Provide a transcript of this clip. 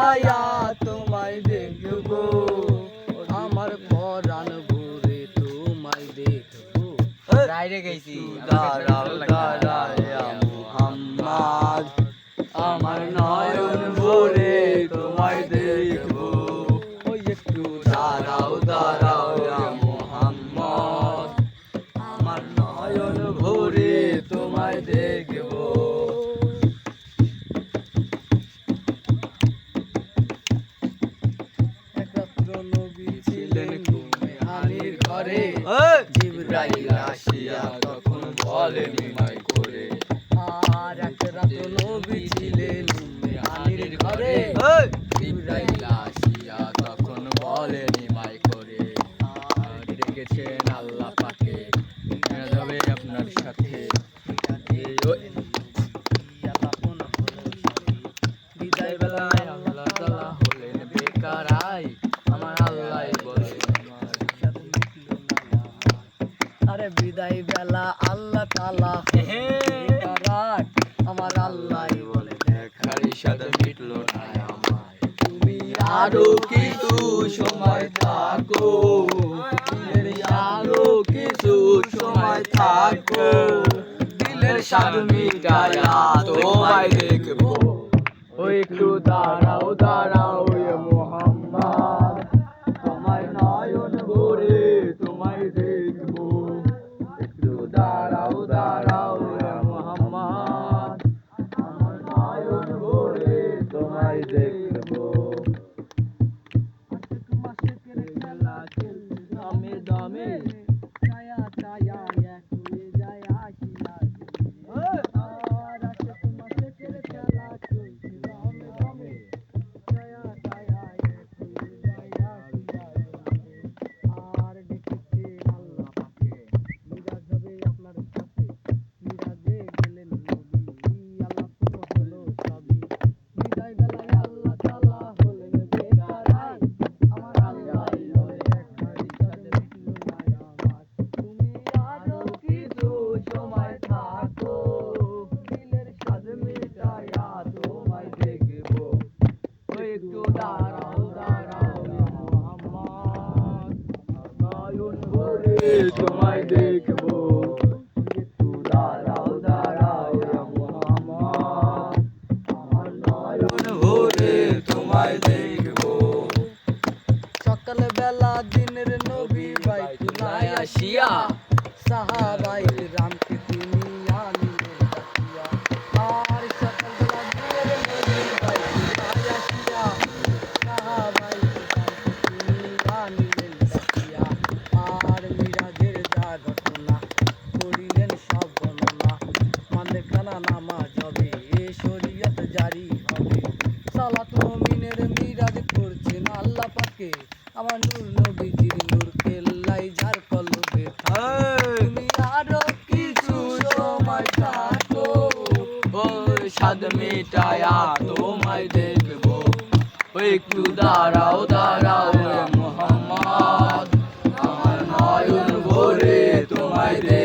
তাকায়া তোমায় দেখবো, আমার পরাণ ভরে তোমায় দেখবো। রাইরে গেছি দাঁড়াও দাঁড়ায়া মুহাম্মদ, আমার নয়ন ভরে তোমায় দেখবো। ওই একটু দাঁড়াও দাঁড়াও মুহাম্মদ, আমার নয়ন ভরে তোমায় দেখবো। এক রাত্র নবী ছিলেন ঘুমে আলীর ঘরে, জিবরাইল আসিয়া তখন বলেন নিমাই করে। আর এক রাত্র নবী ছিলেন ঘুমে আলীর ঘরে, জিবরাইল আসিয়া তখন বলেন নিমাই করে। আর ডেকেছেন আল্লাহ পাকে, যাবে আপনার সাথে। বিদায় বেলায় আল্লাহ তাআলা হলেন বেকারাই, আমার আল্লাহ বলে আরে বিদায় বেলা আল্লাহ তাআলা বেকারাই, আমার আল্লাহ বলে দেখার ইশাদ মিটলো না আমায়। তুমি আরো কিছু সময় থাকো, আরো কিছু সময় থাকো, দিলের স্বাদ মিটায়া তোমায় দেখবো। ও একটু দাঁড়াও দাঁড়াও মুহাম্মদ, তোমায় নয়ন ভরে তোমায় দেখবো। একটু দাঁড়াও দাঁড়াও মুহাম্মদ, আমার নয়ন ভরে তোমায় দেখবো। দমে দমে ছায়া ছায়া এক হয়ে যায় আসিয়া, আর আছে তোমার চোখের খেলা চলছে দমে দমে, ছায়া ছায়া এক হয়ে যায় আসিয়া। আর ডেকেছেন আল্লাহ পাকে, মিরাজ হবে আপনার সাথে, মিরাজে গেলেন নবী, আল্লাহ পূর্ণ হলো সবই। বিদায় বেলায় আল্লাহ তাআলা হলেন বেকারাই, আমার আল্লাহ বলে দেখার ইশাদ মিটলো না আমার। তুমি আরো কিছু সময় থাকো, দিলের স্বাদ মিটায়া তোমায় দেখবো। ওই একটু দাঁড়াও দাঁড়াও মুহাম্মদ, নয়ন ভরে তোমায় দেখবো। একটু দাঁড়াও দাঁড়াও মুহাম্মদ, আমার নয়ন ভরে তোমায় দেখবো। সকাল বেলা দিনের নবী বাইতুল্লাহ আসিয়া, সাহাবায়ে কিরামকে তিনি আনিলেন ডাকিয়া। আর সকাল বেলা দিনের নবী বাইতুল্লাহ আসিয়া, সাহাবায়ে কিরামকে তিনি আনিলেন ডাকিয়া। আর মিরাজের যা ঘটনা করিলেন সব বর্ণনা, মাঝখানা নামাজ হবে এ শরীয়ত জারি হবে। সালাত মুমিনের মিরাজ করছেন আল্লাহ পাকে, আমার নূর নবীজির নূর কেল্লাই যার কলবে থাকে। তুমি আরো কিছু সময় থাকো, ওই স্বাদ মিটায়া তোমায় দেখবো। ওই একটু দাঁড়াও দাঁড়াও মুহাম্মদ, আমার নয়ন ভরে তোমায় দেখবো।